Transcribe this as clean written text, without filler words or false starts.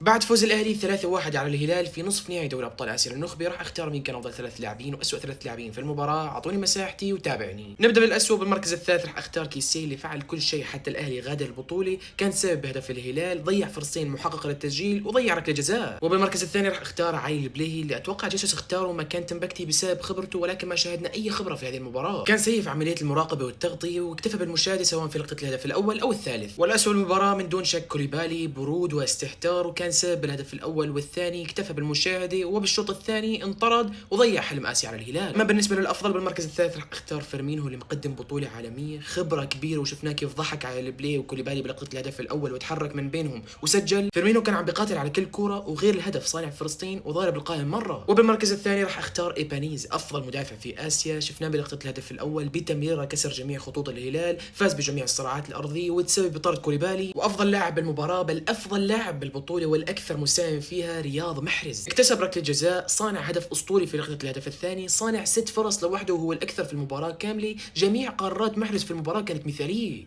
بعد فوز الاهلي 3-1 على الهلال في نصف نهائي دوري ابطال اسيا للنخبه، راح اختار مين كان افضل ثلاث لاعبين واسوء ثلاث لاعبين في المباراه. اعطوني مساحتي وتابعني. نبدا بالاسوء. بالمركز الثالث راح اختار كيسي اللي فعل كل شيء حتى الاهلي غادر البطوله، كان سبب بهدف الهلال، ضيع فرصتين محققه للتسجيل وضيع ركله جزاء. وبالمركز الثاني راح اختار علي البليهي اللي اتوقع جيسوس اختاره مكان تمبكتي بسبب خبرته، ولكن ما شاهدنا اي خبره في هذه المباراه، كان سيء في عمليه المراقبه والتغطيه واكتفى بالمشاهده سواء في لقطه الهدف الاول او الثالث. والاسوء المباراه من دون شك كوليبالي، برود واستهتار، وكان سبب بالهدف الاول والثاني، اكتفى بالمشاهده وبالشوط الثاني انطرد وضيع حلم اسيا على الهلال. اما بالنسبه للافضل بالمركز الثالث راح اختار فيرمينو اللي مقدم بطوله عالميه، خبره كبيره، وشفناه كيف ضحك على البلاي وكوليبالي بلقطه الهدف الاول وتحرك من بينهم وسجل. فيرمينو كان عم بيقاتل على كل كوره وغير الهدف صانع فرصتين وضارب القائم مره. وبالمركز الثاني راح اختار ايبانيز افضل مدافع في اسيا، شفناه بلقطه الهدف الاول بتمريره كسر جميع خطوط الهلال، فاز بجميع الصراعات الارضيه وتسبب بطرد كوليبالي. وافضل لاعب بالمباراه بل افضل لاعب بالبطوله والاكثر مساهم فيها رياض محرز، اكتسب ركله جزاء، صانع هدف اسطوري في لقطه الهدف الثاني، صانع 6 فرص لوحده وهو الاكثر في المباراه كامله، جميع قرارات محرز في المباراه كانت مثاليه.